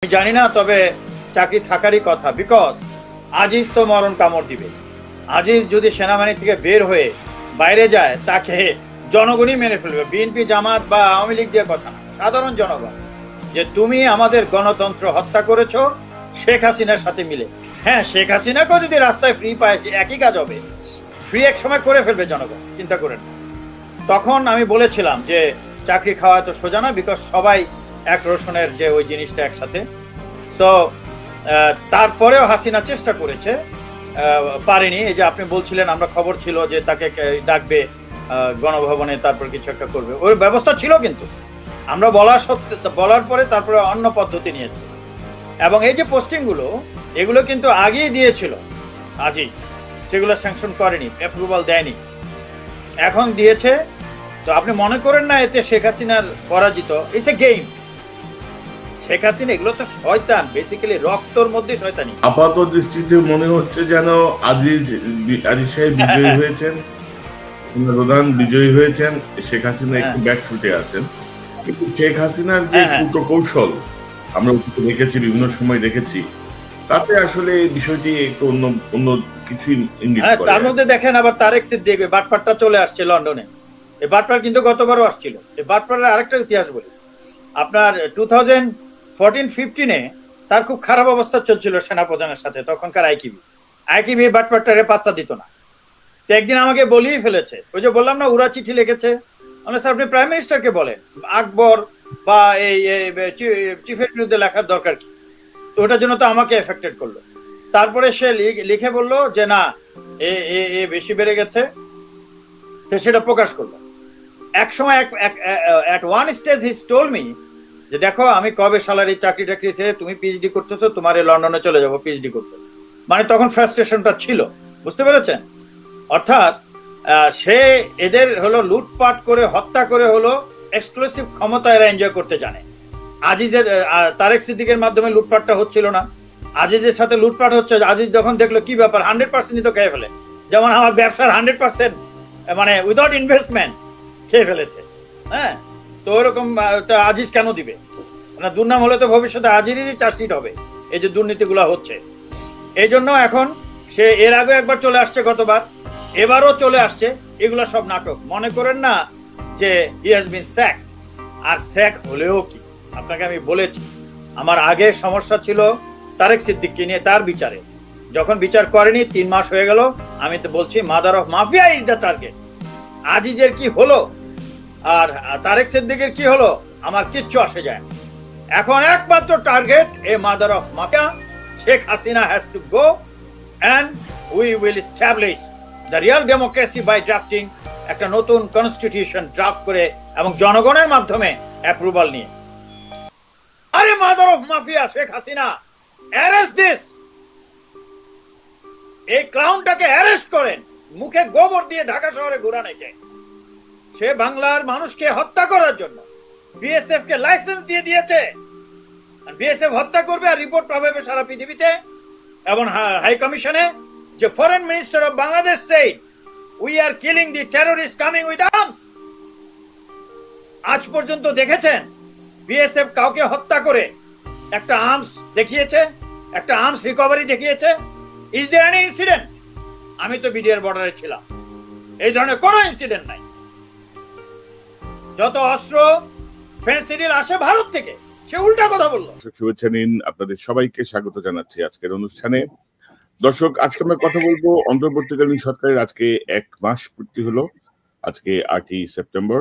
আমি জানি না, তবে চাকরি থাকারই কথা, বিকজ আজিজ তো মরণ কামড় দিবে। আজিজ যদি সেনাবাহিনী থেকে বের হয়ে বাইরে যায় তাকে জনগণই মেনে ফেলবে। বিএনপি জামাত বা আওয়ামী লীগ দিয়ে কথা না, সাধারণ জনগণ, যে তুমি আমাদের গণতন্ত্র হত্যা করেছো শেখ হাসিনার সাথে মিলে। হ্যাঁ, শেখ হাসিনাকেও যদি রাস্তায় ফ্রি পায় একই কাজ হবে, ফ্রি এক সময় করে ফেলবে জনগণ, চিন্তা করেন। তখন আমি বলেছিলাম যে চাকরি খাওয়া তো সোজা না, বিকজ সবাই এক রোশনের যে ওই জিনিসটা একসাথে। সো তারপরেও হাসিনা চেষ্টা করেছে, পারেনি। এই যে আপনি বলছিলেন, আমরা খবর ছিল যে তাকে ডাকবে গণভবনে, তারপর কিছু একটা করবে, ওর ব্যবস্থা ছিল, কিন্তু আমরা বলার পরে তারপরে অন্য পদ্ধতি নিয়েছে। এবং এই যে পোস্টিংগুলো, এগুলো কিন্তু আগেই দিয়েছিল আজিজ, সেগুলো স্যাংশন করেনি, অ্যাপ্রুভাল দেয়নি, এখন দিয়েছে। তো আপনি মনে করেন না এতে শেখ হাসিনার পরাজিত? It's a game. Sheikh Hasina এগুলো তো শয়তান, বেসিক্যালি রক্তর মধ্যে শয়তানি। আপাত দৃষ্টিতে মনে হচ্ছে যেন আজিজ সাহেব বিজয়ী হয়েছেন, প্রধান বিজয়ী হয়েছেন, শেখ হাসিনা একটু ব্যাকফুটে আছেন। কিন্তু শেখ হাসিনার যে কৌশল আমরা দেখেছি, বিভিন্ন সময় দেখেছি, তাতে আসলে বিষয়টি একটু অন্য কিছুই ইঙ্গিত করে। তার মধ্যে দেখেন আবার তারেক সিদ্দিক বাটপারটা চলে আসছে লন্ডনে। এই বাটপার কিন্তু গতবারও আসছিল। এই বাটপারের আরেকটা ইতিহাস বলি আপনার, 2014-15 তার খুব খারাপ অবস্থা চলছিল সেনাপ্রধানের সাথে, তখনকার আইকিবি বাটপারটারে পাত্তা দিত না। তো একদিন আমাকে বলিয়ে ফেলেছে, ওই যে বললাম না উড়া চিঠি লিখেছে, স্যার আপনি প্রাইম মিনিস্টারকে বলেন আকবর বা এই চিফের বিরুদ্ধে লেখার দরকার কি, তো ওটার জন্য তো আমাকে এফেক্টেড করলো। তারপরে সে লিখে বলল যে না, এ বেশি বেড়ে গেছে, তো সেটা প্রকাশ করলো। এক সময় at one stage he told me যে দেখো, আমি কবে সালারি চাকরি টাকরিতে, তুমি পিএইচডি করতেছো, তোমার লন্ডনে চলে যাবো পিএইচডি করতে। মানে তখন ফ্রাস্ট্রেশনটা ছিল, বুঝতে পেরেছেন? অর্থাৎ সে এদের হলো লুটপাট করে, হত্যা করে হলো এক্সক্লুসিভ ক্ষমতা এরা এনজয় করতে জানে। আজিজের তারেক সিদ্দিকের মাধ্যমে লুটপাটটা হচ্ছিল না, আজিজের সাথে লুটপাট হচ্ছে। আজিজ যখন দেখলো কি ব্যাপার, 100% তো খেয়ে ফেলে, যেমন আমার ব্যবসার 100% মানে উইদাউট ইনভেস্টমেন্ট খেয়ে ফেলেছে। হ্যাঁ, তো ওরকম আজিজ কেন দিবে না? দুর্নাম হলে তো ভবিষ্যতে আজিজেরই চার্জশিট হবে, এই যে দুর্নীতিগুলো হচ্ছে। এই জন্য এখন সে এর আগে একবার চলে আসছে, গতবার, এবারও চলে আসছে। এগুলো সব নাটক। মনে করেন না যে he has been স্যাকড। R sec হলেও কি, আপনাকে আমি বলেছি, আমার আগে সমস্যা ছিল তারেক সিদ্দিককে নিয়ে, তার বিচারে। যখন বিচার করেনি 3 মাস হয়ে গেল, আমি তো বলছি mother of mafia is the target. আজিজের কি হলো আর তারেক সিদ্দিকের কি হলো আমার কিচ্ছু আসে যায় না। এখন একমাত্র target a mother of mafia Sheikh Hasina has to go, and we will establish the real democracy by drafting একটা নতুন কনস্টিটিউশন ড্রাফট করে এবং জনগণের মাধ্যমে অ্যাপ্রুভাল নিয়ে। আরে mother of mafia Sheikh Hasina, arrest this, এই ক্লাউনটাকে অ্যারেস্ট করেন। মুখে গোবর দিয়ে ঢাকা শহরে ঘোরানোকে, সে বাংলার মানুষকে হত্যা করার জন্য বিএসএফ কে লাইসেন্স দিয়ে দিয়েছে। বিএসএফ হত্যা করবে আর রিপোর্ট পাবে সারা পৃথিবীতে। এবং হাই কমিশনে যে foreign minister of Bangladesh said we are killing the terrorist coming with arms. আজ পর্যন্ত দেখেছেন বিএসএফ কাউকে হত্যা করে একটা আর্মস দেখিয়েছে, একটা আর্মস রিকভারি দেখিয়েছে? Is there any incident? আমি তো বিডিআর বর্ডারে ছিলাম, এই ধরনের কোনো ইনসিডেন্ট নাই। যত অস্ত্র ফেন্সিডিল আসে ভারত থেকে, সে উল্টা কথা বললো। শুভেচ্ছা নিন, আপনাদের সবাইকে স্বাগত জানাচ্ছি আজকের অনুষ্ঠানে। দর্শক, আজকে আমরা কথা বলবো অন্তর্বর্তীকালীন সরকারের আজকে 1 মাস পূর্তি হলো। আজকে 8ই সেপ্টেম্বর,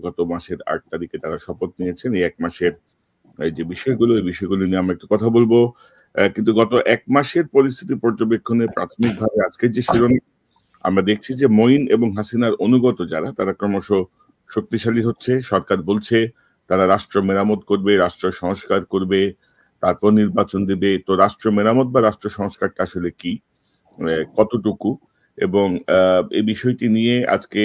গত মাসের 8 তারিখে তারা শপথ নিয়েছেন। এই 1 মাসের যে বিষয়গুলো, এই বিষয়গুলো নিয়ে আমরা একটু কথা বলবো। কিন্তু গত 1 মাসের পরিস্থিতি পর্যবেক্ষণে প্রাথমিকভাবে আজকের যে শিরোনাম আমরা দেখছি যে মঈন এবং হাসিনার অনুগত যারা, তারা ক্রমশ শক্তিশালী হচ্ছে। সরকার বলছে তারা রাষ্ট্র মেরামত করবে, রাষ্ট্র সংস্কার করবে, তারপর নির্বাচন দেবে। তো রাষ্ট্র মেরামত বা রাষ্ট্র সংস্কারটা আসলে কি, কতটুকু, এবং এই বিষয়টি নিয়ে আজকে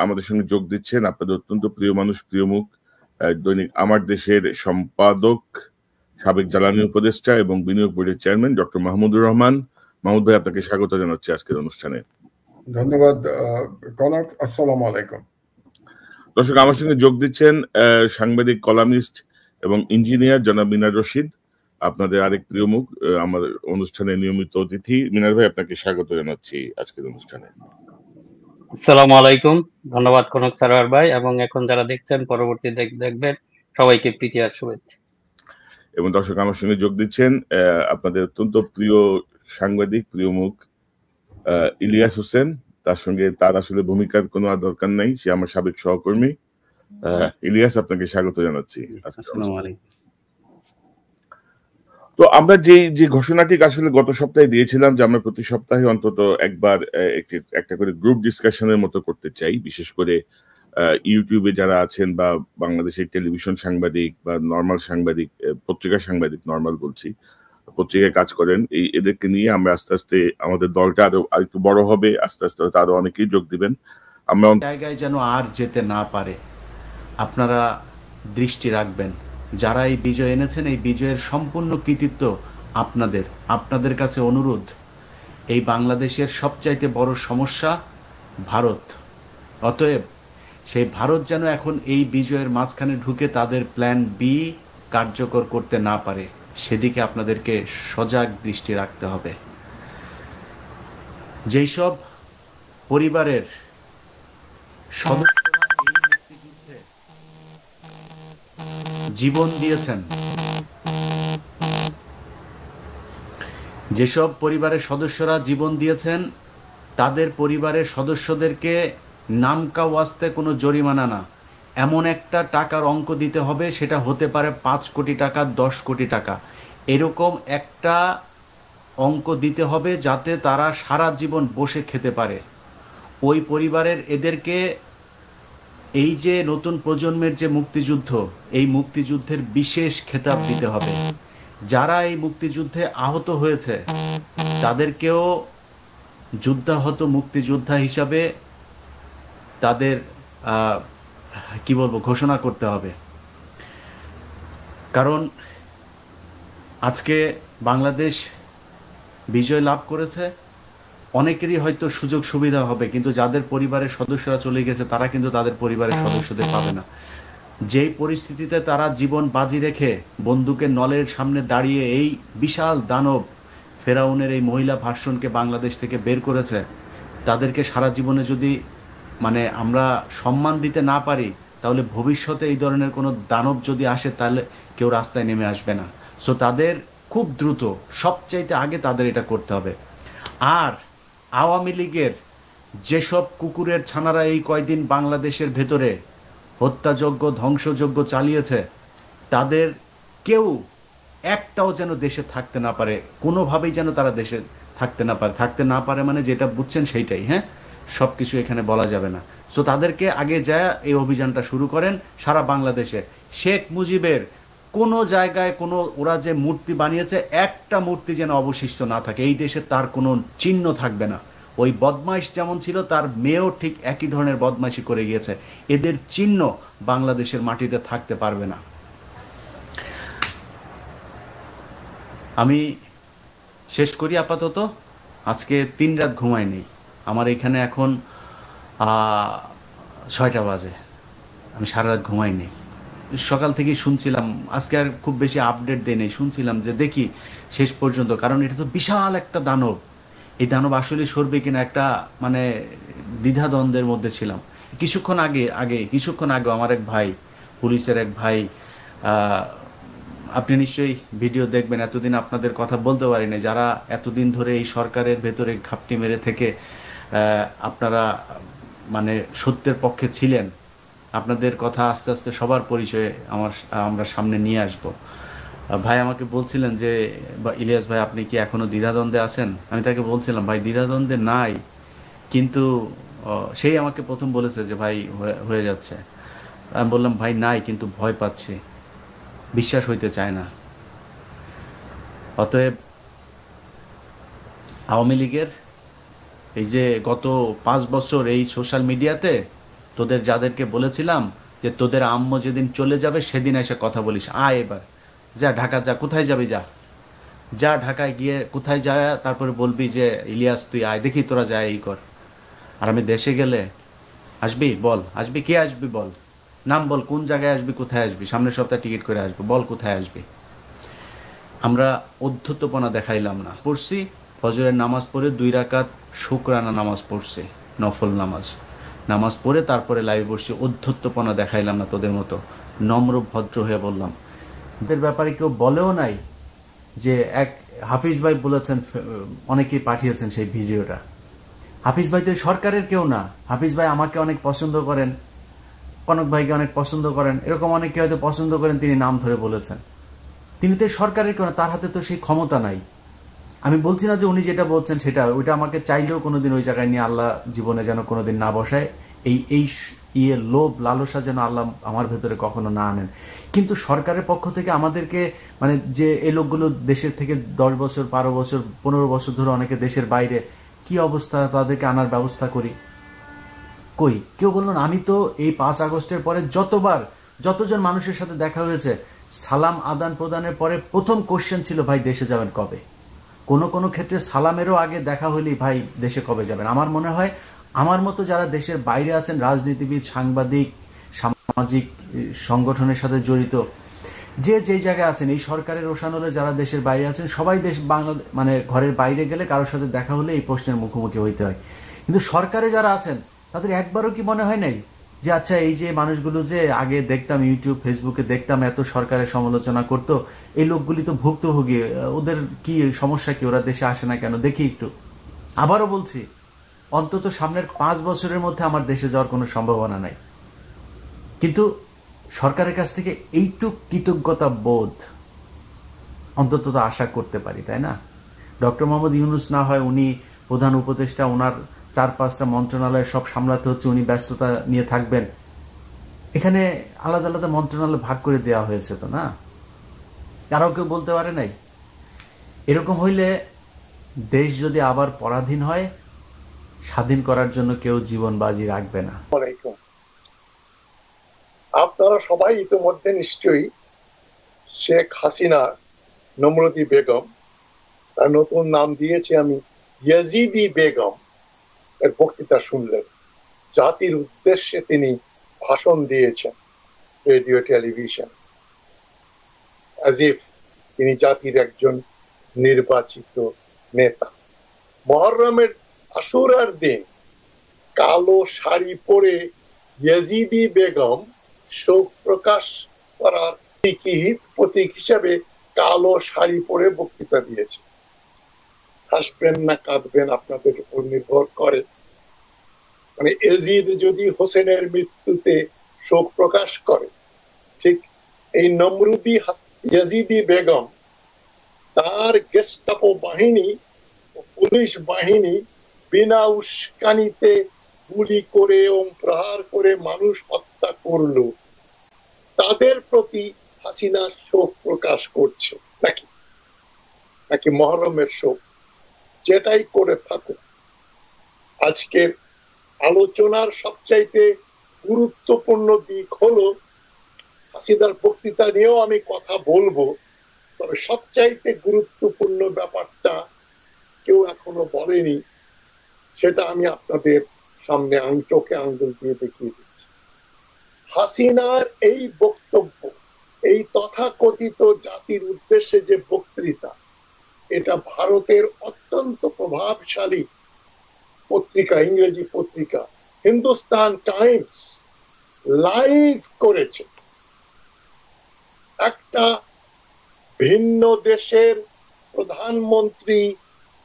আমাদের সঙ্গে যোগ দিচ্ছেন আপনাদের অত্যন্ত প্রিয় মানুষ, প্রিয় মুখ, দৈনিক আমার দেশের সম্পাদক, সাবেক জ্বালানি উপদেষ্টা এবং বিনিয়োগ বোর্ডের চেয়ারম্যান ডক্টর মাহমুদুর রহমান। মাহমুদ ভাই, আপনাকে স্বাগত জানাচ্ছি আজকের অনুষ্ঠানে। ধন্যবাদ কনক। আসসালামু আলাইকুম। দর্শক, আমার সঙ্গে যোগ দিচ্ছেন সাংবাদিক, কলামিস্ট এবং ইঞ্জিনিয়ার জনাব মিনার রশিদ, আপনাদের আরেক প্রিয় মুখ, আমার অনুষ্ঠানের নিয়মিত অতিথি। মিনার ভাই, আপনাকে স্বাগত জানাচ্ছি আজকের অনুষ্ঠানে। আসসালামু আলাইকুম, ধন্যবাদ কনক সারোয়ার ভাই, এবং এখন যারা দেখছেন পরবর্তী দেখবেন সবাইকে প্রীতি আর শুভেচ্ছা। এবং দর্শক, আমার সঙ্গে যোগ দিচ্ছেন আপনাদের অত্যন্ত প্রিয় সাংবাদিক, প্রিয় মুখ ইলিয়াস হোসেন। তার সঙ্গে তার আসলে ভূমিকার কোনো আর দরকার নাই, সে আমার সাবেক সহকর্মী। ইলিয়াস, আপনাকে স্বাগত জানাচ্ছি। তো আমরা যে ঘোষণাটি আসলে গত সপ্তাহে দিয়েছিলাম যে আমরা প্রতি সপ্তাহে অন্তত একবার একটা করে গ্রুপ ডিসকাশনের মতো করতে চাই, বিশেষ করে ইউটিউবে যারা আছেন বা বাংলাদেশের টেলিভিশন সাংবাদিক বা নর্মাল সাংবাদিক, পত্রিকা সাংবাদিক, নর্মাল বলছি, পত্রিকায় কাজ করেন, এদেরকে নিয়ে আমরা আস্তে আস্তে আমাদের দলটা আরো একটু বড় হবে, আস্তে আস্তে হয়তো আরো অনেকেই যোগ দিবেন। আমরা জায়গায় যেন আর যেতে না পারে, আপনারা দৃষ্টি রাখবেন। যারা এই বিজয় এনেছেন, এই বিজয়ের সম্পূর্ণ কৃতিত্ব আপনাদের কাছে অনুরোধ, এই বাংলাদেশের সবচাইতে বড় সমস্যা ভারত। অতএব সেই ভারত যেন এখন এই বিজয়ের মাঝখানে ঢুকে তাদের প্ল্যান বি কার্যকর করতে না পারে, সেদিকে আপনাদেরকে সজাগ দৃষ্টি রাখতে হবে। যেই সব পরিবারের সদস্যরা এই মুক্তিযুদ্ধে জীবন দিয়েছেন, যেসব পরিবারের সদস্যরা জীবন দিয়েছেন, তাদের পরিবারের সদস্যদেরকে নামকা ওয়াস্তে কোনো জরিমানা না, এমন একটা টাকার অঙ্ক দিতে হবে, সেটা হতে পারে 5 কোটি টাকা, 10 কোটি টাকা, এরকম একটা অঙ্ক দিতে হবে যাতে তারা সারা জীবন বসে খেতে পারে। ওই পরিবারের এদেরকে এই যে নতুন প্রজন্মের যে মুক্তিযুদ্ধ, এই মুক্তিযুদ্ধের বিশেষ খেতাব দিতে হবে। যারা এই মুক্তিযুদ্ধে আহত হয়েছে তাদেরকেও যুদ্ধাহত মুক্তিযোদ্ধা হিসাবে তাদের ঘোষণা করতে হবে। কারণ আজকে বাংলাদেশ বিজয় লাভ করেছে, অনেকেরই হয়তো সুযোগ সুবিধা হবে, কিন্তু যাদের পরিবারের সদস্যরা চলে গেছে তারা কিন্তু তাদের পরিবারের সদস্যদের পাবে না। যেই পরিস্থিতিতে তারা জীবন বাজি রেখে বন্দুকের নলের সামনে দাঁড়িয়ে এই বিশাল দানব ফেরাউনের এই মহিলা ভার্সনকে বাংলাদেশ থেকে বের করেছে, তাদেরকে সারা জীবনে যদি আমরা সম্মান দিতে না পারি, তাহলে ভবিষ্যতে এই ধরনের কোনো দানব যদি আসে তাহলে কেউ রাস্তায় নেমে আসবে না। সো তাদের খুব দ্রুত, সবচাইতে আগে তাদের এটা করতে হবে। আর আওয়ামী লীগের যেসব কুকুরের ছানারা এই কয়দিন বাংলাদেশের ভেতরে হত্যাযজ্ঞ, ধ্বংসযজ্ঞ চালিয়েছে, তাদের কেউ একটাও যেন দেশে থাকতে না পারে, কোনোভাবেই যেন তারা দেশে থাকতে না পারে মানে যেটা বুঝছেন সেইটাই, হ্যাঁ, সব কিছু এখানে বলা যাবে না। সো তাদেরকে আগে যায় এই অভিযানটা শুরু করেন সারা বাংলাদেশে। শেখ মুজিবের কোনো জায়গায় কোনো ওরা যে মূর্তি বানিয়েছে, একটা মূর্তি যেন অবশিষ্ট না থাকে, এই দেশে তার কোনো চিহ্ন থাকবে না। ওই বদমাইশ যেমন ছিল, তার মেয়েও ঠিক একই ধরনের বদমাইশি করে গিয়েছে, এদের চিহ্ন বাংলাদেশের মাটিতে থাকতে পারবে না। আমি শেষ করি আপাতত। আজকে 3 রাত ঘুমাইনি, আমার এখানে এখন 6টা বাজে, আমি সারা রাত ঘুমাইনি। সকাল থেকেই শুনছিলাম, আজকে আর খুব বেশি আপডেট দেই নাই, শুনছিলাম যে দেখি শেষ পর্যন্ত, কারণ এটা তো বিশাল একটা দানব, এই দানব আসলে সরবে কিনা একটা দ্বিধাদ্বন্দ্বের মধ্যে ছিলাম। কিছুক্ষণ আগে আমার এক ভাই, পুলিশের এক ভাই, আপনি নিশ্চয়ই ভিডিও দেখবেন, এতদিন আপনাদের কথা বলতে পারি না, যারা এতদিন ধরে এই সরকারের ভেতরে ঘাপটি মেরে থেকে আপনারা সত্যের পক্ষে ছিলেন, আপনাদের কথা আস্তে আস্তে সবার পরিচয়ে আমরা সামনে নিয়ে আসব। ভাই আমাকে বলছিলেন যে ইলিয়াস ভাই, আপনি কি এখনো দ্বিধাদ্বন্দ্বে আছেন? আমি তাকে বলছিলাম, ভাই দ্বিধাদ্বন্দ্বে নাই, কিন্তু সেই আমাকে প্রথম বলেছে যে ভাই হয়ে যাচ্ছে। আমি বললাম, ভাই নাই, কিন্তু ভয় পাচ্ছি, বিশ্বাস হইতে চায় না। অতএব আওয়ামী লীগের এই যে গত 5 বছর এই সোশ্যাল মিডিয়াতে তোদের যাদেরকে বলেছিলাম যে তোদের আম্মু যেদিন চলে যাবে সেদিন এসে কথা বলিস, আয় এবার যা ঢাকা যা, কোথায় যাবি যা ঢাকায় গিয়ে কোথায় যায়, তারপরে বলবি যে ইলিয়াস তুই আয়, দেখি তোরা যায় এই কর। আর আমি দেশে গেলে আসবি, বল আসবি, কে আসবি বল, নাম বল, কোন জায়গায় আসবি, কোথায় আসবি, সামনের সপ্তাহে টিকিট করে আসবো, বল কোথায় আসবি। আমরা অধ্যত্বপনা দেখাইলাম না, পড়ছি ফজরের নামাজ পড়ে 2 রাকাত শুকরানা নামাজ পড়ছি, নফল নামাজ পড়ে তারপরে লাইভে বসছি, অধ্যত্বপনা দেখাইলাম না তোদের মতো, নম্র ভদ্র হয়ে বললাম। এদের ব্যাপারে কেউ বলেও নাই যে এক হাফিজ ভাই বলেছেন, অনেকেই পাঠিয়েছেন সেই ভিডিওটা। হাফিজ ভাই তো সরকারের কেউ না, হাফিজ ভাই আমাকে অনেক পছন্দ করেন, কনক ভাইকে অনেক পছন্দ করেন, এরকম অনেকে হয়তো পছন্দ করেন, তিনি নাম ধরে বলেছেন। তিনি তো সরকারের কেউ না, তার হাতে তো সেই ক্ষমতা নাই। আমি বলছি না যে উনি যেটা বলছেন সেটা, ওইটা আমাকে চাইলেও কোনোদিন ওই জায়গায় নিয়ে আল্লাহ জীবনে যেন কোনোদিন না বসায়, এই লোভ লালসা যেন আল্লাহ আমার ভেতরে কখনো না আনেন। কিন্তু সরকারের পক্ষ থেকে আমাদেরকে মানে যে এই লোকগুলো দেশের থেকে 10 বছর 12 বছর 15 বছর ধরে অনেকে দেশের বাইরে, কি অবস্থা, তাদেরকে আনার ব্যবস্থা করি, কই কেউ বললো না। আমি তো এই 5 আগস্টের পরে যতজন মানুষের সাথে দেখা হয়েছে, সালাম আদান প্রদানের পরে প্রথম কোশ্চেন ছিল, ভাই দেশে যাবেন কবে। কোনো ক্ষেত্রে সালামেরও আগে দেখা হলেই, ভাই দেশে কবে যাবেন। আমার মনে হয় আমার মতো যারা দেশের বাইরে আছেন, রাজনীতিবিদ, সাংবাদিক, সামাজিক সংগঠনের সাথে জড়িত, যে জায়গায় আছেন, এই সরকারের রোশানলে যারা দেশের বাইরে আছেন, সবাই মানে ঘরের বাইরে গেলে কারোর সাথে দেখা হলে এই প্রশ্নের মুখোমুখি হইতে হয়। কিন্তু সরকারে যারা আছেন তাদের একবারও কি মনে হয় নাই যে আচ্ছা এই যে মানুষগুলো যে আগে দেখতাম ইউটিউব ফেসবুকে দেখতাম এত সরকারের সমালোচনা করতো, এই লোকগুলি তো ভুক্তভোগী, ওদের কি সমস্যা, কি ওরা দেশে আসে না কেন, দেখি একটু। আবারও বলছি, অন্তত সামনের 5 বছরের মধ্যে আমার দেশে যাওয়ার কোনো সম্ভাবনা নাই, কিন্তু সরকারের কাছ থেকে এইটুক কৃতজ্ঞতা বোধ অন্তত তো আশা করতে পারি, তাই না? ডক্টর মোহাম্মদ ইউনূস না হয় উনি প্রধান উপদেষ্টা, ওনার 4-5টা মন্ত্রণালয় সব সামলাতে হচ্ছে, উনি ব্যস্ততা নিয়ে থাকবেন। এখানে আলাদা আলাদা মন্ত্রণালয় ভাগ করে দেওয়া হয়েছে তো না, কারো কেউ বলতে পারে নাই। এরকম হইলে দেশ যদি আবার পরাধীন হয়, স্বাধীন করার জন্য কেউ জীবন বাজি রাখবে না। আপনারা সবাই ইতিমধ্যে নিশ্চয়ই শেখ হাসিনা নমরুদি বেগম, তার নতুন নাম দিয়েছি আমি ইয়াজিদি বেগম, এর বক্তৃতা শুনলেন। জাতির উদ্দেশ্যে তিনি ভাষণ দিয়েছেন রেডিও টেলিভিশন, as if তিনি জাতির একজন নির্বাচিত নেতা। মুহররমের আশুরার দিন কালো শাড়ি পরে ইয়াজিদি বেগম শোক প্রকাশ করার প্রতীক হিসাবে কালো শাড়ি পরে বক্তৃতা দিয়েছে। হাসবেন না কাঁদবেন আপনাদের উপর নির্ভর করে। মানে এজিদ যদি হোসেনের মৃত্যুতে শোক প্রকাশ করে, ঠিক এই নমরুদি ইয়াজিদি বেগম তার গেস্টাপো বাহিনী ও পুলিশ বাহিনী বিনা উস্কানিতে গুলি করে এবং প্রহার করে মানুষ হত্যা করলো, তাদের প্রতি হাসিনা শোক প্রকাশ করছে নাকি মুহররমের শোক, যেটাই করে থাকুক। আজকের আলোচনার সবচাইতে গুরুত্বপূর্ণ দিক হলো, হাসিনার বক্তৃতা নিয়েও আমি কথা বলবো, তবে সবচাইতে গুরুত্বপূর্ণ ব্যাপারটা কেউ এখনো বলেনি, সেটা আমি আপনাদের সামনে চোখে আঙ্গুল দিয়ে দেখিয়ে দিচ্ছি। হাসিনার এই বক্তব্য, এই তথাকথিত জাতির উদ্দেশ্যে যে বক্তৃতা, এটা ভারতের অত্যন্ত প্রভাবশালী পত্রিকা, ইংরেজি পত্রিকা হিন্দুস্তান টাইমস লাইভ করেছে। একটা ভিন্ন দেশের প্রধানমন্ত্রী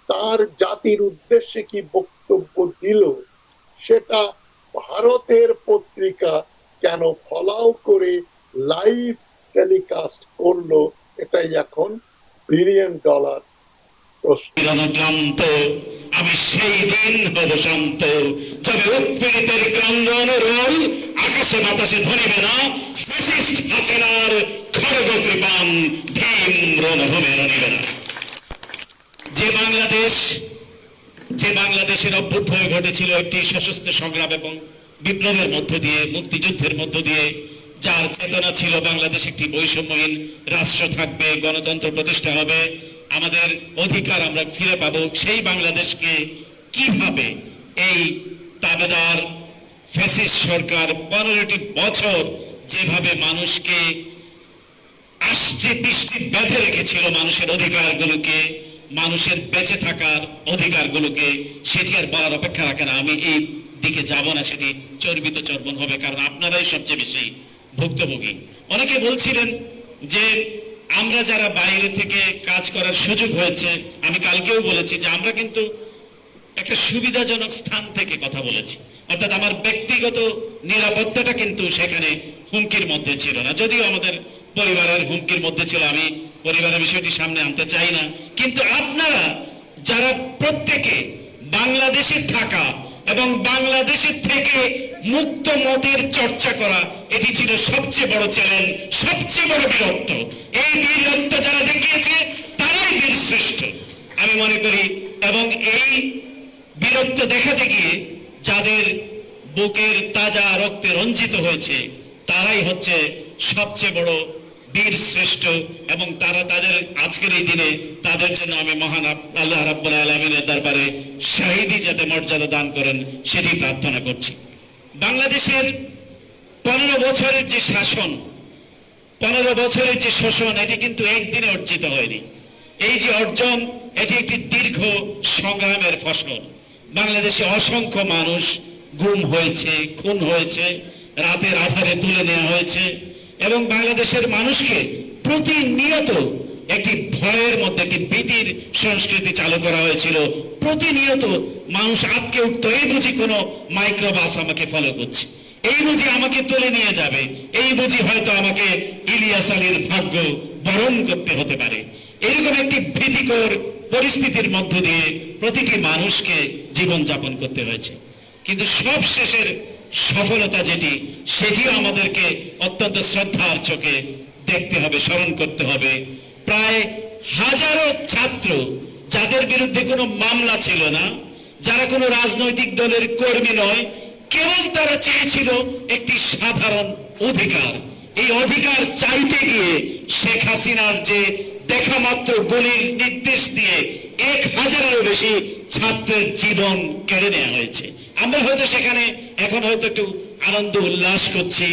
তার জাতির উদ্দেশ্যে কি বক্তব্য দিল, সেটা ভারতের পত্রিকা কেন ফলাও করে লাইভ টেলিকাস্ট করলো, এটাই এখন $1 বিলিয়ন প্রশ্ন। আমি সেই দিন হব শান্ত, তবে উৎপীড়িতের ক্রন্দন রোল আকাশে বাতাসে ধরিবে না, ফ্যাসিস্ট হাসিনার খড়গ কৃপান ভীম রণভূমে রণিবে না। যে বাংলাদেশের অভ্যুদয় ঘটেছিল একটি সশস্ত্র সংগ্রাম এবং বিপ্লবের মধ্য দিয়ে, মুক্তিযুদ্ধের মধ্য দিয়ে, যার চেতনা ছিল বাংলাদেশ একটি বৈষম্যহীন রাষ্ট্র থাকবে, গণতন্ত্র প্রতিষ্ঠা হবে, আমাদের অধিকার আমরা ফিরে পাবো, সেই বাংলাদেশকে কিভাবে এই তাবেদার ফ্যাসিস্ট সরকার 15টি বছর যেভাবে মানুষকে আষ্টে পৃষ্ঠে বেঁধে রেখেছিল মানুষের অধিকারগুলোকে, মানুষের বেঁচে থাকার অধিকারগুলোকে, সেটি আর বলার অপেক্ষা রাখে না। আমি এই দিকে যাব না, সেটি চর্বিত চর্বণ হবে, কারণ আপনারাই সবচেয়ে বেশি ভুক্তভোগী। অনেকে বলছিলেন যে আমরা যারা বাইরে থেকে কাজ করার সুযোগ হয়েছে, আমি কালকেও বলেছি যে আমরা কিন্তু একটা সুবিধাজনক স্থান থেকে কথা বলেছি, অর্থাৎ আমার ব্যক্তিগত নিরাপত্তাটা কিন্তু সেখানে হুমকির মধ্যে ছিল না, যদিও আমাদের পরিবারের হুমকির মধ্যে ছিল। আমি পরিবারের বিষয়টি সামনে আনতে চাই না, কিন্তু আপনারা যারা প্রত্যেকে বাংলাদেশে থাকা এবং বাংলাদেশের থেকে মুক্ত মতের চর্চা করা, এটি ছিল সবচেয়ে বড় চ্যালেঞ্জ, সবচেয়ে বড় বীরত্ব। এই বীরত্ব যারা দেখিয়েছে তারাই বীর শ্রেষ্ঠ আমি মনে করি। এবং এই বীরত্ব দেখাতে গিয়ে যাদের বুকের তাজা রক্তে রঞ্জিত হয়েছে তারাই হচ্ছে সবচেয়ে বড় বীর শ্রেষ্ঠ, এবং তারা তাদের আজকের এই দিনে তাদের জন্য আমি মহান আল্লাহ রাব্বুল আলামিনের দরবারে শাহীদি যাতে মর্যাদা দান করেন সেটি প্রার্থনা করছি। বাংলাদেশের 15 বছরের যে শাসন, 15 বছরের যে শোষণ, এটি কিন্তু একদিনে অর্জিত হয়নি। এই যে অর্জন, এটি একটি দীর্ঘ সংগ্রামের ফসল। বাংলাদেশে অসংখ্য মানুষ গুম হয়েছে, খুন হয়েছে, রাতের আধারে তুলে নেওয়া হয়েছে, এবং বাংলাদেশের মানুষকে প্রতিনিয়ত একটি ভয়ের মধ্যে, একটি ভীতির সংস্কৃতি চালু করা হয়েছিল। প্রতিনিয়ত মানুষ আটকে উঠতো, এই বুঝি কোনো মাইক্রোবাস আমাকে ফলো করছে, এই বুঝি আমাকে তুলে নিয়ে যাবে, এই বুঝি হয়তো আমাকে ইলিয়াস আলীর ভাগ্য বরণ করতে হতে পারে। এরকম একটি ভীতিকর পরিস্থিতির মধ্য দিয়ে প্রতিটি মানুষকে জীবনযাপন করতে হয়েছে। কিন্তু সব শেষের সফলতা যেটি, সেটিও আমাদেরকে অত্যন্ত শ্রদ্ধার চোখে দেখতে হবে, স্মরণ করতে হবে। প্রায় হাজারো ছাত্র যাদের বিরুদ্ধে কোনো মামলা ছিল না, যারা কোনো রাজনৈতিক দলের কর্মী নয়, কেবল তারা চেয়েছিল একটি সাধারণ অধিকার। এই অধিকার চাইতে গিয়ে শেখ হাসিনার যে দেখা মাত্র গুলির নির্দেশ দিয়ে 1000-এরও বেশি ছাত্রের জীবন কেড়ে নেওয়া হয়েছে। আমরা হয়তো সেখানে এখন হয়তো একটু আনন্দ উল্লাস করছি,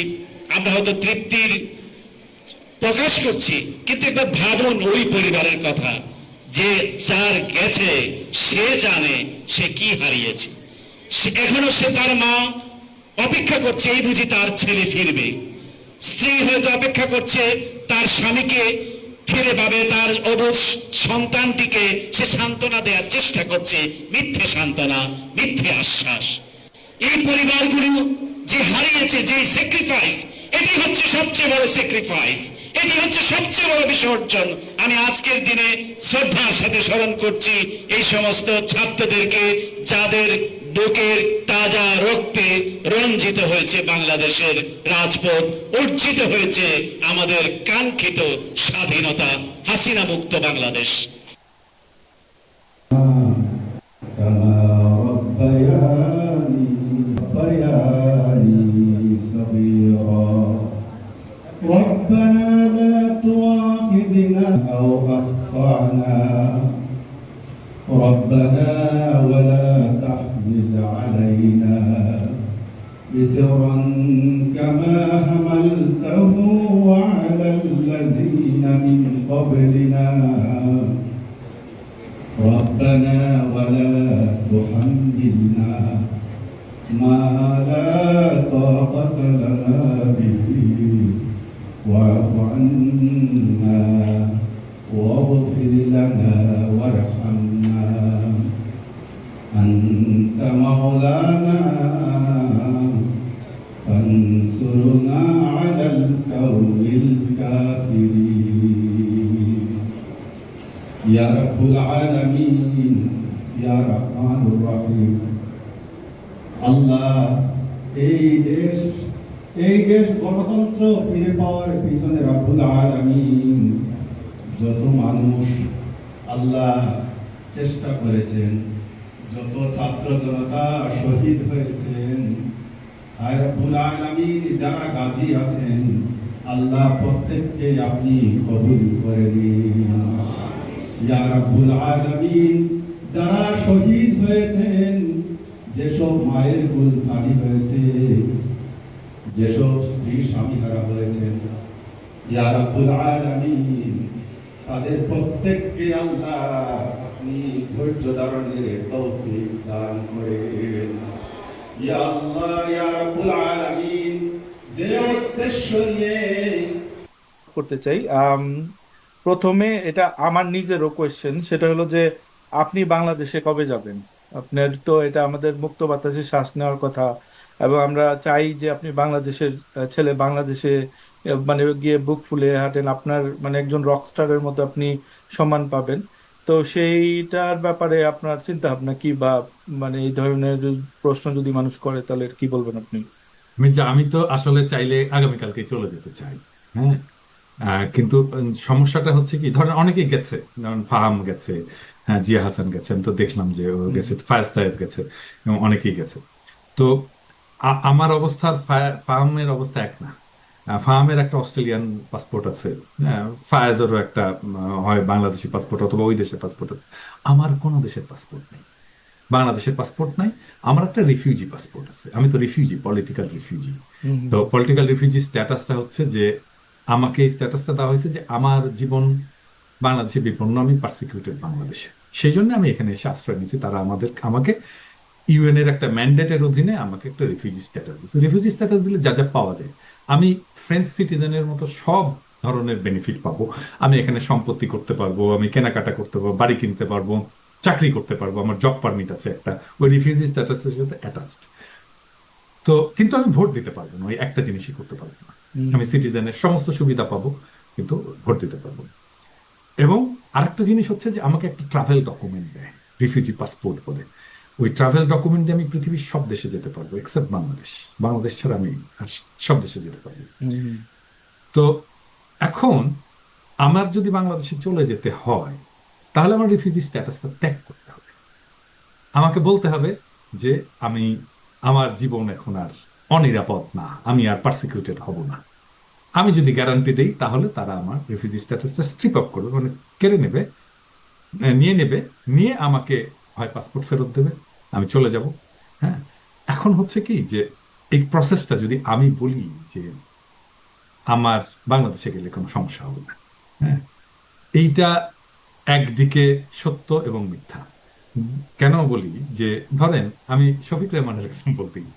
আমরা হয়তো তৃপ্তির প্রকাশ করছি, কিন্তু একবার ভাবুন ওই পরিবারের কথা, যে যার গেছে সে জানে সে কি হারিয়েছে। এখনো সে তার মা অপেক্ষা করছে, এই বুঝি তার ছেলে ফিরবে। স্ত্রী হয়তো অপেক্ষা করছে তার স্বামীকে ফিরে পাবে, তার অবশ সন্তানটিকে সে সান্ত্বনা দেওয়ার চেষ্টা করছে, মিথ্যে সান্ত্বনা, মিথ্যে আশ্বাস। এই পরিবারগুলো যে হারিয়েছে, যে স্যাক্রিফাইস, এটি হচ্ছে সবচেয়ে বড় স্যাক্রিফাইস, এটি হচ্ছে সবচেয়ে বড় বিসর্জন। আমি আজকের দিনে শ্রদ্ধার সাথে স্মরণ করছি এই সমস্ত ছাত্রদেরকে, যাদের বুকের তাজা রক্তে রঞ্জিত হয়েছে বাংলাদেশের রাজপথ, অর্জিত হয়েছে আমাদের কাঙ্ক্ষিত স্বাধীনতা, হাসিনা মুক্ত বাংলাদেশ। ربنا لا تؤاخذنا أو أخطأنا ربنا ولا تحمل علينا إصرا كما حملته على الذين من قبلنا ربنا ولا تحملنا ما لا طاقة لنا به واعف عنا واغفر لنا وارحمنا أنت مولانا فانصرنا على القوم الكافرين يا رب العالمين يا رحمن الرحيم আল্লাহ এই দেশ গণতন্ত্র ফিরে পাওয়ার পিছনে রব্বুল আলামিন যত মানুষ আল্লাহ চেষ্টা করেছেন, যত ছাত্র জনতা শহীদ হয়েছেন, আয় রব্বুল আলামিন যারা গাজী আছেন আল্লাহ প্রত্যেককে আপনি কবুল করে নিন ইয়া রব্বুল আলামিন। যারা শহীদ হয়েছেন, যেসব মায়ের কুল খালি হয়েছে, যেসব স্ত্রী স্বামীহারা হয়েছেন, ইয়া রাব্বুল আলামিন তাদের প্রত্যেককে আল্লাহ আপনি ধৈর্য ধারণের তৌফিক দান করেন। ইয়া আল্লাহ ইয়া রাব্বুল আলামিন যে উদ্দেশ্য নিয়ে করতে চাই, প্রথমে এটা আমার নিজেরও কোয়েশ্চেন, সেটা হলো যে আপনি বাংলাদেশে কবে যাবেন? আপনার তো এটা আমাদের মুক্ত বাতাসে শ্বাস নেওয়ার কথা, এবং আমরা চাই যে আপনি বাংলাদেশের ছেলে, বাংলাদেশে মানে গিয়ে বুক ফুলে হাঁটেন, আপনার মানে একজন রকস্টারের মতো আপনি সম্মান পাবেন। তো সেইটার ব্যাপারে আপনার চিন্তা ভাবনা কি, বা মানে এই ধরনের প্রশ্ন যদি মানুষ করে তাহলে কি বলবেন আপনি? আমি তো আসলে চাইলে আগামীকালকে চলে যেতে চাই। হ্যাঁ, কিন্তু সমস্যাটা হচ্ছে কি, ধরেন অনেকেই গেছে, যেমন ফাহাম গেছে, হ্যাঁ, জিয়া হাসান গেছে, আমি তো দেখলাম যে ও গেছে, ফায়াজ তায়েব গেছে, এবং অনেকেই গেছে। তো আমার অবস্থা আর ফাহামের অবস্থা এক না। ফাহামের একটা অস্ট্রেলিয়ান পাসপোর্ট আছে, হ্যাঁ, ফায়াজেরও একটা হয় বাংলাদেশি পাসপোর্ট অথবা ওই দেশের পাসপোর্ট আছে। আমার কোনো দেশের পাসপোর্ট নেই, বাংলাদেশের পাসপোর্ট নাই। আমার একটা রিফিউজি পাসপোর্ট আছে, আমি তো রিফিউজি, পলিটিক্যাল রিফিউজি। তো পলিটিক্যাল রিফিউজি স্ট্যাটাসটা হচ্ছে যে আমাকে এই স্ট্যাটাসটা দেওয়া হয়েছে যে আমার জীবন বাংলাদেশে বিপন্ন, আমি পারসিকিউটেড বাংলাদেশে, সেই জন্য আমি এখানে এসে আশ্রয় নিয়েছি। তারা আমাকে ইউএন এর একটা ম্যান্ডেটের অধীনে আমাকে একটা রিফিউজি স্ট্যাটাস দিচ্ছে। রিফিউজি স্ট্যাটাস দিলে যা যা পাওয়া যায়, আমি ফ্রেঞ্চ সিটিজেনের মতো সব ধরনের বেনিফিট পাবো। আমি এখানে সম্পত্তি করতে পারবো, আমি কেনাকাটা করতে পারবো, বাড়ি কিনতে পারবো, চাকরি করতে পারবো, আমার জব পারমিট আছে একটা, ওই রিফিউজি স্ট্যাটাসের সাথে অ্যাটাচড। তো কিন্তু আমি ভোট দিতে পারবো না, ওই একটা জিনিসই করতে পারবো না। আমি সিটিজেনের সমস্ত সুবিধা পাবো, কিন্তু ভোট দিতে পারবো না। এবং আরেকটা জিনিস হচ্ছে যে আমাকে একটা ট্রাভেল ডকুমেন্ট দেয়, রিফিউজি পাসপোর্ট বলে। ওই ট্রাভেল ডকুমেন্ট দিয়ে আমি পৃথিবীর সব দেশে যেতে পারবো এক্সেপ্ট বাংলাদেশ। বাংলাদেশ ছাড়া আমি আর সব দেশে যেতে পারবো। তো এখন আমার যদি বাংলাদেশে চলে যেতে হয়, তাহলে আমার রিফিউজি স্ট্যাটাসটা ত্যাগ করতে হবে। আমাকে বলতে হবে যে আমার জীবন এখন আর অনিরাপদ না, আমি আর পারসিকিউটেড হব না। আমি যদি গ্যারান্টি দেই, তাহলে তারা আমার রিফিউজি স্ট্যাটাসটা স্ট্রিপ আপ করবে, মানে কেড়ে নেবে, নিয়ে আমাকে হয় পাসপোর্ট ফেরত দেবে, আমি চলে যাব। হ্যাঁ, এখন হচ্ছে কি যে এই প্রসেসটা যদি আমি বলি যে আমার বাংলাদেশে গেলে কোনো সমস্যা হবে না, হ্যাঁ, এইটা একদিকে সত্য এবং মিথ্যা। কেন বলি যে, ধরেন আমি শফিক রেহমানের এক্সাম্পল দিই।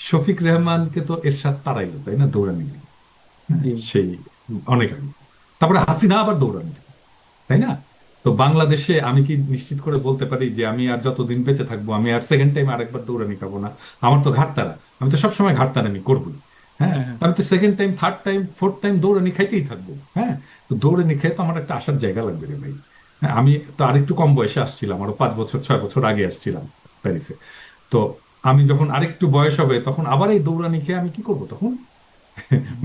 শফিক রেহমানকে তো এরশাদ তাড়াইলো, তাই না, দৌড়ানি দিল, সেই অনেক আগে। তারপরে হাসিনা আবার দৌড়ানি দিল, তাই না? তো বাংলাদেশে আমি কি নিশ্চিত করে বলতে পারি যে আমি আর যতদিন বেঁচে থাকবো আমি আর সেকেন্ড টাইম আরেকবার দৌড়ানি খাবো না? আমার তো ঘাটতারা, আমি তো সবসময় ঘাটতারামি করবোই। হ্যাঁ, আমি তো second time, third time, fourth time দৌড়ানি খাইতেই থাকবো। হ্যাঁ, তো দৌড়ানি খেয়ে তো আমার একটা আসার জায়গা লাগবে রে ভাই। হ্যাঁ, আমি তো আরেকটু কম বয়সে আসছিলাম, আরো 5 বছর 6 বছর আগে আসছিলাম প্যারিসে। তো আমি যখন আরেকটু বয়স হবে, তখন আবার এই দৌড়ানি খেয়ে আমি কি করবো তখন?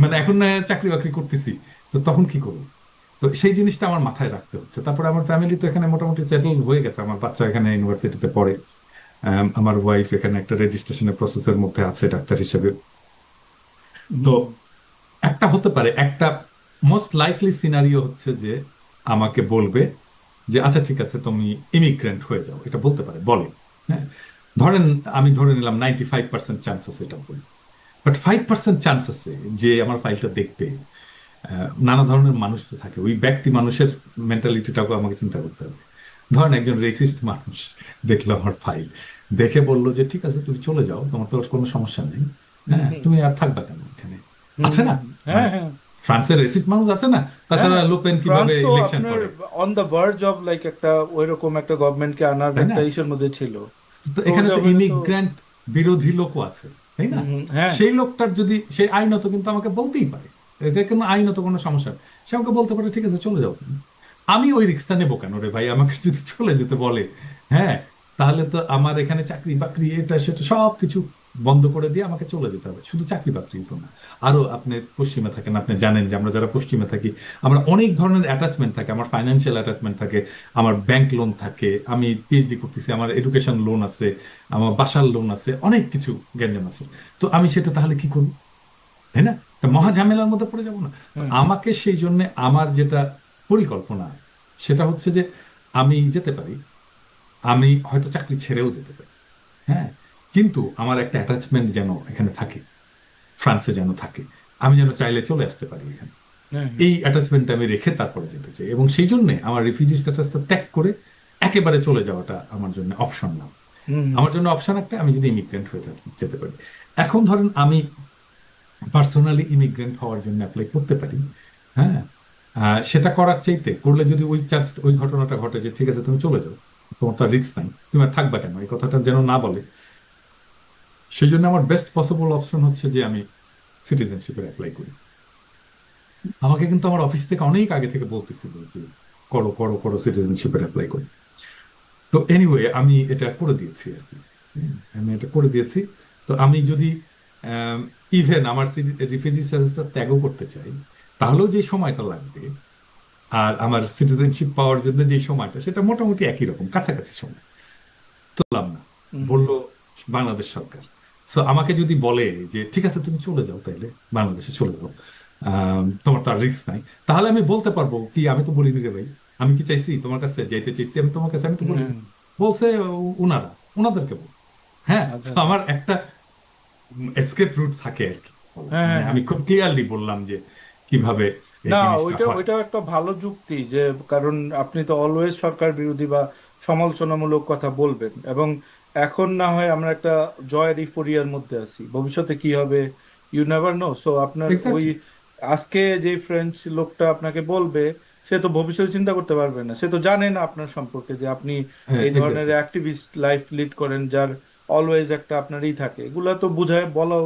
মানে এখন না চাকরি বাকরি করতেছি, তো তখন কি করবো? তো সেই জিনিসটা আমার মাথায় রাখতে হচ্ছে। তারপরে আমার ফ্যামিলি তো এখানে মোটামুটি সেটেল হয়ে গেছে, আমার বাচ্চা এখানে ইউনিভার্সিটিতে পড়ে, আমার ওয়াইফ এখানে একটা রেজিস্ট্রেশনের প্রসেসের মধ্যে আছে ডাক্তার হিসেবে। তো একটা হতে পারে, একটা মোস্ট লাইকলি সিনারিও হচ্ছে যে আমাকে বলবে যে আচ্ছা ঠিক আছে তুমি ইমিগ্রেন্ট হয়ে যাও, এটা বলতে পারে, বলে। হ্যাঁ, আমি ধরে নিলাম 95% চান্স আছে এটা বলি, বাট 5% চান্স আছে যে আমার ফাইলটা দেখবে। নানা ধরনের মানুষ তো থাকে, ওই ব্যক্তি মানুষের মেন্টালিটিটাকে আমাকে চিন্তা করতে হবে। ধরেন একজন রেসিস্ট মানুষ দেখলো আমার ফাইল, দেখে বললো যে ঠিক আছে তুমি চলে যাও, তোমার তো কোনো সমস্যা নেই, হ্যাঁ, তুমি আর থাকবা কেন এখানে, আছে না? ফ্রান্সের রেসিস্ট মানুষ আছে না? তাছাড়া লোপেন কিভাবে ইলেকশন করে, on the verge of like একটা ওইরকম একটা গভর্নমেন্টকে আনার একটা ইস্যুর মধ্যে ছিল। তো এখানে তো ইমিগ্রেন্ট বিরোধী লোকও আছে, তাই না? সেই লোকটার যদি সে আইনত কিন্তু আমাকে বলতেই পারে, এতে কোনো আইনত কোনো সমস্যা নেই, সে আমাকে বলতে পারে ঠিক আছে চলে যাও তুমি। আমি ওই রিস্কটা নেবো কেন রে ভাই? আমাকে যদি চলে যেতে বলে, হ্যাঁ, তাহলে তো আমার এখানে চাকরি বাকরি এটা সেটা সব কিছু বন্ধ করে দিয়ে আমাকে চলে যেতে হবে। শুধু চাকরি বাকরি তো না, আরো আপনি পশ্চিমে থাকেন, আপনি জানেন যে আমরা যারা পশ্চিমে থাকি, আমরা অনেক ধরনের অ্যাটাচমেন্ট থাকে, আমার ফাইন্যান্সিয়াল অ্যাটাচমেন্ট থাকে, আমার ব্যাংক লোন থাকে, আমি পিএইচডি করতেছি, আমার এডুকেশন লোন আছে, আমার বাসার লোন আছে, অনেক কিছু গ্যাঞ্জাম আছে। তো আমি সেটা তাহলে কি করবো, তাই না? মহা ঝামেলার মধ্যে পড়ে যাবো না? আমাকে সেই জন্য আমার যেটা পরিকল্পনা সেটা হচ্ছে যে আমি যেতে পারি, আমি হয়তো চাকরি ছেড়েও যেতে পারি, হ্যাঁ, কিন্তু আমার একটা অ্যাটাচমেন্ট যেন এখানে থাকে, ফ্রান্সে যেন থাকে। আমি যেন চাইলে চলে আসতে পারি এখানে। এই অ্যাটাচমেন্টটা আমি রেখে তারপরে যেতে চাই, এবং সেই জন্য আমার রিফিউজি স্ট্যাটাসটা ত্যাগ করে একেবারে চলে যাওয়াটা আমার জন্য অপশন না। আমার জন্য অপশন একটা, আমি যদি ইমিগ্রেন্ট হয়ে থাকি যেতে পারি। এখন ধরেন আমি পার্সোনালি ইমিগ্রেন্ট হওয়ার জন্য অ্যাপ্লাই করতে পারি, হ্যাঁ, সেটা করার চাইতে করলে যদি ওই চান্স ওই ঘটনাটা ঘটে যে ঠিক আছে তুমি চলে যাও, তোমার তো রিস্ক নাই, তুমি আর থাকবা কেন, এই কথাটা যেন না বলে, সেই জন্য আমার বেস্ট পসিবল অপশন হচ্ছে যে আমি সিটিজেনশিপের অ্যাপ্লাই করি। আমাকে কিন্তু আমার অফিস থেকে অনেক আগে থেকে বলতেছিল যে করো করো করো সিটিজেনশিপের অ্যাপ্লাই করি। তো এনিওয়ে আমি এটা করে দিয়েছি আর কি, আমি এটা করে দিয়েছি। তো আমি যদি ইভেন আমার রিফিউজি স্ট্যাটাসটা ত্যাগও করতে চাই, তাহলেও যে সময়টা লাগবে আর আমার সিটিজেনশিপ পাওয়ার জন্য যে সময়টা, সেটা মোটামুটি একই রকম, কাছাকাছি সময়। তুললাম না, বললো বাংলাদেশ সরকার। সো আমাকে যদি বলে যে ঠিক আছে তুমি চলে যাও, তাইলে বাংলাদেশে চলে যাও, তোমার তো আর রিস্ক নাই, তাহলে আমি বলতে পারবো কি আমি তো বলিনি রে ভাই, আমি কি চাইছি তোমার কাছে যাইতে চাইছি আমি তোমার কাছে, আমি তো বলি বলছে ওনাদেরকে বল। হ্যাঁ, আমার একটা এসকেপ রুট থাকে আর কি। আমি খুব ক্লিয়ারলি বললাম যে কিভাবে না, ওইটা একটা ভালো যুক্তি, যে কারণ আপনি তো অলওয়েজ সরকার বিরোধী বা সমালোচনামূলক কথা বলবেন, এবং এখন না হয় আমরা একটা জয়ের ইফোরিয়ার মধ্যে আছি, ভবিষ্যতে কি হবে ইউ নেভার নো। সো আপনার ওই আজকে যে ফ্রেঞ্চ লোকটা আপনাকে বলবে, সে তো ভবিষ্যতে চিন্তা করতে পারবে না, সে তো জানে না আপনার সম্পর্কে যে আপনি এই ধরনের অ্যাক্টিভিস্ট লাইফ লিড করেন, যার অলওয়েজ একটা আপনারই থাকে, এগুলা তো বুঝায় বলাও